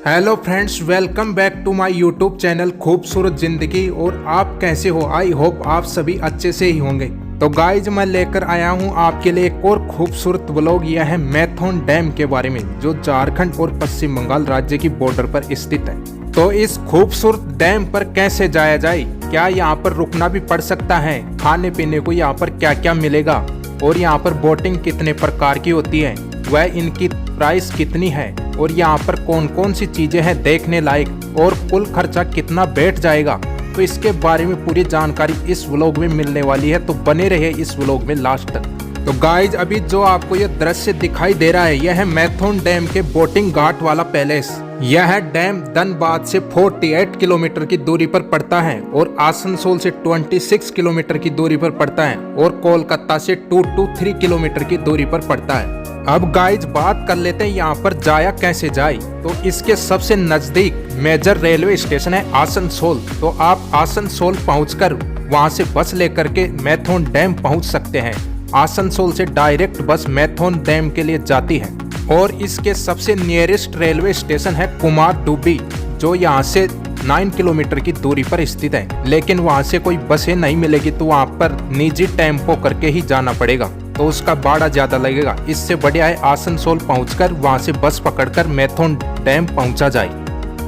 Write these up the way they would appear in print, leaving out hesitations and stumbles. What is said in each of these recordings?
Hello friends, welcome back to my YouTube channel खूबसूरत जिंदगी। और आप कैसे हो? आई होप आप सभी अच्छे से ही होंगे। तो गाइज, मैं लेकर आया हूं आपके लिए एक और खूबसूरत व्लॉग। यह है मैथोन डैम के बारे में, जो झारखंड और पश्चिम बंगाल राज्य की बॉर्डर पर स्थित है। तो इस खूबसूरत डैम पर कैसे जाया जाए, क्या यहाँ पर रुकना भी पड़ सकता है, खाने पीने को यहाँ पर क्या क्या मिलेगा, और यहाँ पर बोटिंग कितने प्रकार की होती है, वह इनकी प्राइस कितनी है, और यहाँ पर कौन कौन सी चीजें हैं देखने लायक, और कुल खर्चा कितना बैठ जाएगा, तो इसके बारे में पूरी जानकारी इस व्लॉग में मिलने वाली है। तो बने रहे इस व्लॉग में लास्ट तक। तो गाइज, अभी जो आपको ये दृश्य दिखाई दे रहा है, यह है मैथोन डैम के बोटिंग घाट वाला पैलेस। यह डैम धनबाद से 48 किलोमीटर की दूरी पर पड़ता है, और आसनसोल से 26 किलोमीटर की दूरी पर पड़ता है, और कोलकाता से 2 to 3 किलोमीटर की दूरी पर पड़ता है। अब गाइज, बात कर लेते हैं यहाँ पर जाया कैसे जाए। तो इसके सबसे नजदीक मेजर रेलवे स्टेशन है आसनसोल। तो आप आसनसोल पहुंचकर वहां से बस लेकर के मैथोन डैम पहुंच सकते हैं। आसनसोल से डायरेक्ट बस मैथोन डैम के लिए जाती है। और इसके सबसे नियरेस्ट रेलवे स्टेशन है कुमार डुब्बी, जो यहाँ से 9 किलोमीटर की दूरी पर स्थित है। लेकिन वहाँ से कोई बसें नहीं मिलेगी, तो वहाँ पर निजी टेम्पो करके ही जाना पड़ेगा, तो उसका भाड़ा ज्यादा लगेगा। इससे बढ़िया है आसनसोल पहुंचकर वहां से बस पकड़कर मैथोन डैम पहुंचा जाए।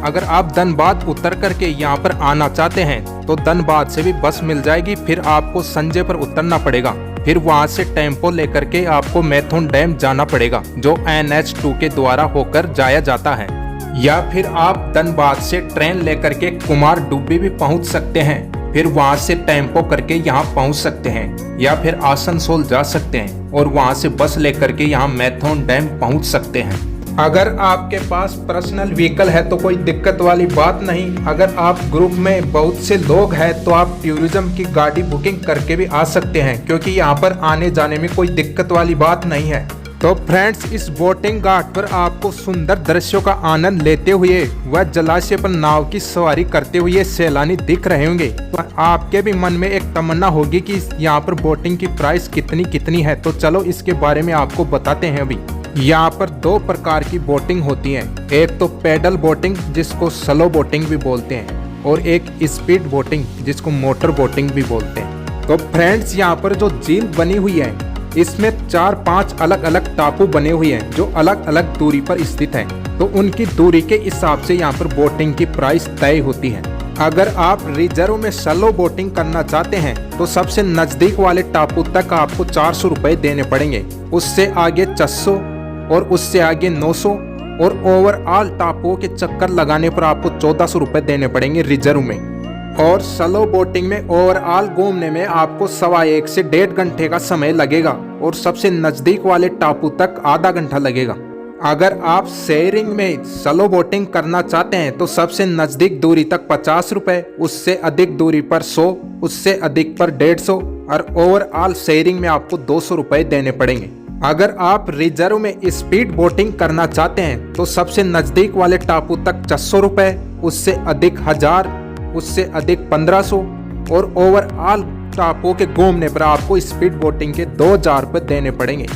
अगर आप धनबाद उतर करके यहाँ पर आना चाहते हैं तो धनबाद से भी बस मिल जाएगी, फिर आपको संजय पर उतरना पड़ेगा, फिर वहां से टेम्पो लेकर के आपको मैथोन डैम जाना पड़ेगा, जो NH2 के द्वारा होकर जाया जाता है। या फिर आप धनबाद से ट्रेन लेकर के कुमार डुब्बी भी पहुंच सकते हैं, फिर वहां से टेम्पो करके यहाँ पहुंच सकते हैं, या फिर आसनसोल जा सकते हैं और वहां से बस लेकर के यहाँ मैथोन डैम पहुंच सकते हैं। अगर आपके पास पर्सनल व्हीकल है तो कोई दिक्कत वाली बात नहीं। अगर आप ग्रुप में बहुत से लोग हैं तो आप टूरिज्म की गाड़ी बुकिंग करके भी आ सकते हैं, क्योंकि यहाँ पर आने जाने में कोई दिक्कत वाली बात नहीं है। तो फ्रेंड्स, इस बोटिंग घाट पर आपको सुंदर दृश्यों का आनंद लेते हुए व जलाशय पर नाव की सवारी करते हुए सैलानी दिख रहे होंगे। तो आपके भी मन में एक तमन्ना होगी कि यहाँ पर बोटिंग की प्राइस कितनी है। तो चलो इसके बारे में आपको बताते हैं। अभी यहाँ पर 2 प्रकार की बोटिंग होती है। एक तो पैडल बोटिंग, जिसको स्लो बोटिंग भी बोलते हैं, और एक स्पीड बोटिंग, जिसको मोटर बोटिंग भी बोलते हैं। तो फ्रेंड्स, यहाँ पर जो झील बनी हुई है, इसमें 4-5 अलग अलग टापू बने हुए हैं, जो अलग अलग दूरी पर स्थित हैं। तो उनकी दूरी के हिसाब से यहाँ पर बोटिंग की प्राइस तय होती है। अगर आप रिजर्व में स्लो बोटिंग करना चाहते हैं तो सबसे नजदीक वाले टापू तक आपको 400 रुपए देने पड़ेंगे, उससे आगे 600, और उससे आगे 900, और ओवरऑल टापुओं के चक्कर लगाने पर आपको 1400 रुपए देने पड़ेंगे रिजर्व में। और स्लो बोटिंग में ओवरऑल घूमने में आपको 1.25 से 1.5 घंटे का समय लगेगा, और सबसे नजदीक वाले टापू तक आधा घंटा लगेगा। अगर आप शेयरिंग में स्लो बोटिंग करना चाहते हैं तो सबसे नजदीक दूरी तक 50 रुपए, उससे अधिक दूरी पर 100, उससे अधिक पर 150, और ओवरऑल शेयरिंग में आपको 200 रुपए देने पड़ेंगे। अगर आप रिजर्व में स्पीड बोटिंग करना चाहते हैं तो सबसे नजदीक वाले टापू तक 600 रुपए, उससे अधिक 1000, उससे अधिक 1500, और ओवरऑल टापुओं के घूमने पर आपको स्पीड बोटिंग के 2000 रुपए देने पड़ेंगे।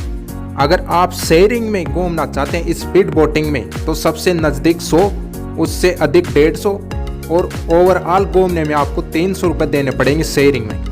अगर आप शेयरिंग में घूमना चाहते हैं स्पीड बोटिंग में तो सबसे नजदीक 100, उससे अधिक 150, और ओवरऑल घूमने में आपको 300 रुपए देने पड़ेंगे शेयरिंग में।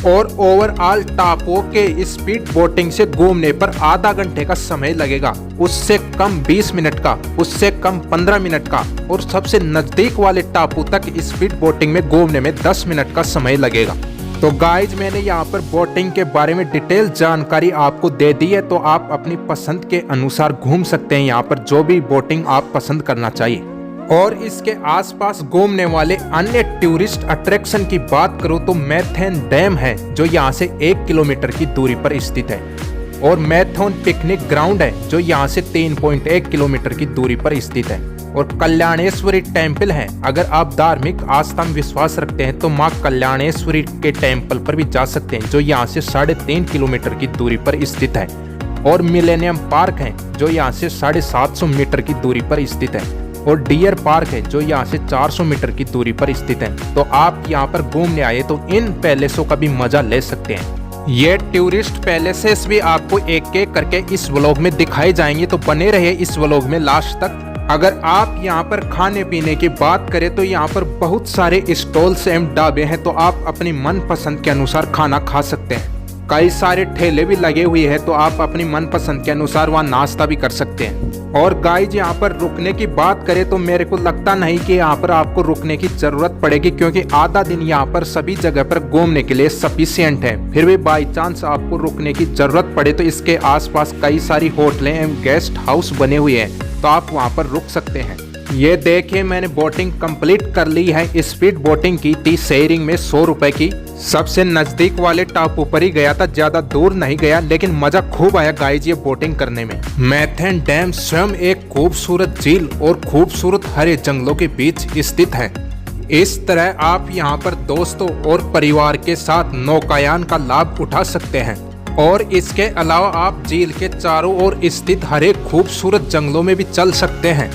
और ओवरऑल टापुओं के स्पीड बोटिंग से घूमने पर आधा घंटे का समय लगेगा, उससे कम 20 मिनट का, उससे कम 15 मिनट का, और सबसे नजदीक वाले टापू तक स्पीड बोटिंग में घूमने में 10 मिनट का समय लगेगा। तो गाइज, मैंने यहाँ पर बोटिंग के बारे में डिटेल जानकारी आपको दे दी है, तो आप अपनी पसंद के अनुसार घूम सकते हैं यहाँ पर, जो भी बोटिंग आप पसंद करना चाहिए। और इसके आसपास घूमने वाले अन्य टूरिस्ट अट्रैक्शन की बात करूँ तो मैथोन डैम है, जो यहाँ से 1 किलोमीटर की दूरी पर स्थित है, और मैथोन पिकनिक ग्राउंड है, जो यहाँ से 3.1 किलोमीटर की दूरी पर स्थित है, और कल्याणेश्वरी टेम्पल है। अगर आप धार्मिक आस्था में विश्वास रखते हैं तो माँ कल्याणेश्वरी के टेम्पल पर भी जा सकते हैं, जो यहाँ से 3.5 किलोमीटर की दूरी पर स्थित है। और मिलेनियम पार्क है, जो यहाँ से 750 मीटर की दूरी पर स्थित है, और डियर पार्क है, जो यहाँ से 400 मीटर की दूरी पर स्थित है। तो आप यहाँ पर घूमने आए तो इन पैलेसों का भी मजा ले सकते हैं। ये टूरिस्ट पैलेसेस भी आपको एक एक करके इस व्लॉग में दिखाए जाएंगे, तो बने रहे इस व्लॉग में लास्ट तक। अगर आप यहाँ पर खाने पीने की बात करें तो यहाँ पर बहुत सारे स्टॉल्स एवं ढाबे हैं, तो आप अपनी मनपसंद के अनुसार खाना खा सकते हैं। कई सारे ठेले भी लगे हुए हैं, तो आप अपनी मनपसंद के अनुसार वहाँ नाश्ता भी कर सकते हैं। और गाइज यहाँ पर रुकने की बात करें तो मेरे को लगता नहीं कि यहाँ पर आपको रुकने की जरूरत पड़ेगी, क्योंकि आधा दिन यहाँ पर सभी जगह पर घूमने के लिए सफिशिएंट है। फिर भी बाई चांस आपको रुकने की जरूरत पड़े तो इसके आसपास कई सारी होटलें एवं गेस्ट हाउस बने हुए हैं, तो आप वहाँ पर रुक सकते हैं। ये देखिए मैंने बोटिंग कंप्लीट कर ली है। स्पीड बोटिंग की थी शेयरिंग में 100 रुपए की। सबसे नजदीक वाले टापू पर ही गया था, ज्यादा दूर नहीं गया, लेकिन मजा खूब आया गाइज ये बोटिंग करने में। मैथेन डैम स्वयं एक खूबसूरत झील और खूबसूरत हरे जंगलों के बीच स्थित है। इस तरह आप यहाँ पर दोस्तों और परिवार के साथ नौकायान का लाभ उठा सकते हैं। और इसके अलावा आप झील के चारों ओर स्थित हरे खूबसूरत जंगलों में भी चल सकते हैं।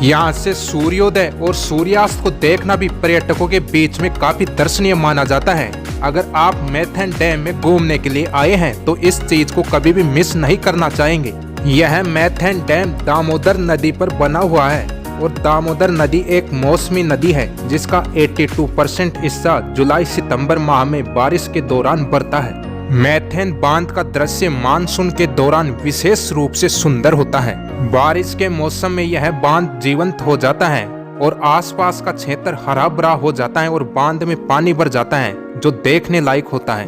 यहाँ से सूर्योदय और सूर्यास्त को देखना भी पर्यटकों के बीच में काफी दर्शनीय माना जाता है। अगर आप मैथेन डैम में घूमने के लिए आए हैं तो इस चीज को कभी भी मिस नहीं करना चाहेंगे। यह मैथेन डैम दामोदर नदी पर बना हुआ है और दामोदर नदी एक मौसमी नदी है जिसका 82% हिस्सा जुलाई सितंबर माह में बारिश के दौरान बढ़ता है। मैथेन बांध का दृश्य मानसून के दौरान विशेष रूप से सुंदर होता है। बारिश के मौसम में यह बांध जीवंत हो जाता है और आसपास का क्षेत्र हरा भरा हो जाता है और बांध में पानी भर जाता है, जो देखने लायक होता है।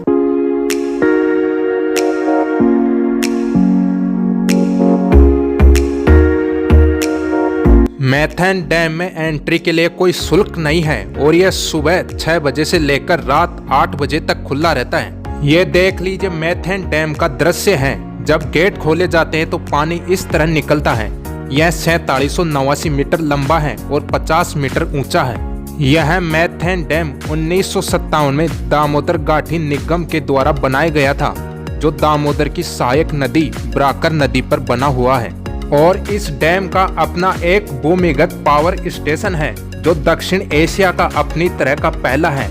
मैथेन डैम में एंट्री के लिए कोई शुल्क नहीं है और यह सुबह 6 बजे से लेकर रात 8 बजे तक खुला रहता है। ये देख लीजिए मैथेन डैम का दृश्य है। जब गेट खोले जाते हैं तो पानी इस तरह निकलता है। यह 4789 मीटर लंबा है और 50 मीटर ऊंचा है। यह मैथेन डैम 1957 में दामोदर घाटी निगम के द्वारा बनाया गया था, जो दामोदर की सहायक नदी ब्राकर नदी पर बना हुआ है। और इस डैम का अपना एक भूमिगत पावर स्टेशन है, जो दक्षिण एशिया का अपनी तरह का पहला है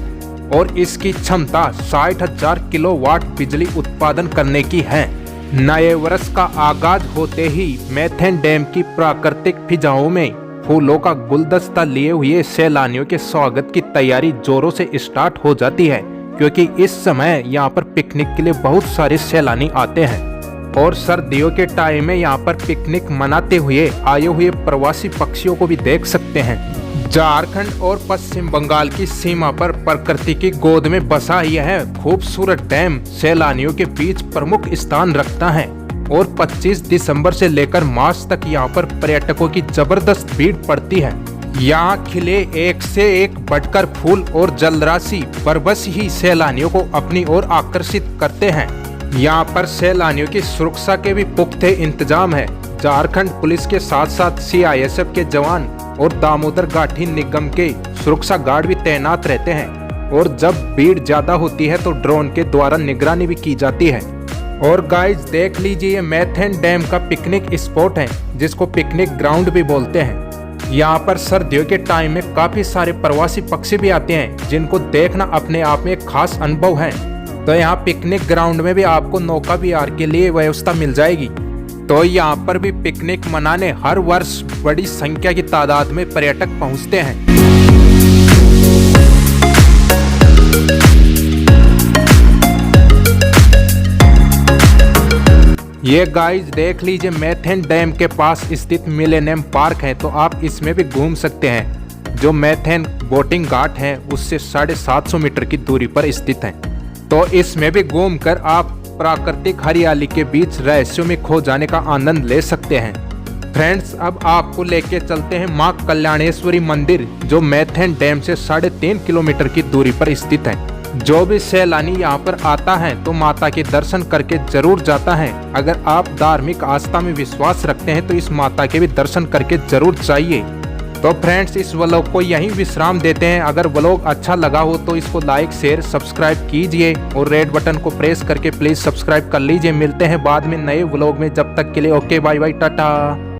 और इसकी क्षमता 60,000 किलोवाट बिजली उत्पादन करने की है। नए वर्ष का आगाज होते ही मैथेन डैम की प्राकृतिक फिजाओं में फूलों का गुलदस्ता लिए हुए सैलानियों के स्वागत की तैयारी जोरों से स्टार्ट हो जाती है, क्योंकि इस समय यहाँ पर पिकनिक के लिए बहुत सारे सैलानी आते हैं। और सर्दियों के टाइम में यहाँ पर पिकनिक मनाते हुए आए हुए प्रवासी पक्षियों को भी देख सकते हैं। झारखंड और पश्चिम बंगाल की सीमा पर प्रकृति की गोद में बसा यह खूबसूरत डैम सैलानियों के बीच प्रमुख स्थान रखता है और 25 दिसंबर से लेकर मार्च तक यहाँ पर पर्यटकों की जबरदस्त भीड़ पड़ती है। यहाँ खिले एक से एक बढ़कर फूल और जलराशि बरबस ही सैलानियों को अपनी ओर आकर्षित करते हैं। यहाँ पर सैलानियों की सुरक्षा के भी पुख्ते इंतजाम है। झारखंड पुलिस के साथ साथ CISF के जवान और दामोदर घाटी निगम के सुरक्षा गार्ड भी तैनात रहते हैं और जब भीड़ ज्यादा होती है तो ड्रोन के द्वारा निगरानी भी की जाती है। और गाइज देख लीजिए ये मैथेन डैम का पिकनिक स्पॉट है, जिसको पिकनिक ग्राउंड भी बोलते हैं। यहाँ पर सर्दियों के टाइम में काफी सारे प्रवासी पक्षी भी आते हैं, जिनको देखना अपने आप में एक खास अनुभव है। तो यहाँ पिकनिक ग्राउंड में भी आपको नौका विहार के लिए व्यवस्था मिल जाएगी। तो यहाँ पर भी पिकनिक मनाने हर वर्ष बड़ी संख्या की तादाद में पर्यटक पहुँचते हैं। ये गाइज देख लीजिए मैथेन डैम के पास स्थित मिलेनियम पार्क है, तो आप इसमें भी घूम सकते हैं, जो मैथेन बोटिंग घाट है उससे 750 मीटर की दूरी पर स्थित है। तो इसमें भी घूमकर आप प्राकृतिक हरियाली के बीच रहस्यों में खो जाने का आनंद ले सकते हैं। फ्रेंड्स, अब आपको लेके चलते हैं मां कल्याणेश्वरी मंदिर, जो मैथेन डैम से 3.5 किलोमीटर की दूरी पर स्थित है। जो भी सैलानी यहाँ पर आता है तो माता के दर्शन करके जरूर जाता है। अगर आप धार्मिक आस्था में विश्वास रखते हैं तो इस माता के भी दर्शन करके जरूर जाइए। तो फ्रेंड्स, इस व्लॉग को यहीं विश्राम देते हैं। अगर व्लॉग अच्छा लगा हो तो इसको लाइक शेयर सब्सक्राइब कीजिए और रेड बटन को प्रेस करके प्लीज सब्सक्राइब कर लीजिए। मिलते हैं बाद में नए व्लॉग में, जब तक के लिए ओके बाय बाय टाटा।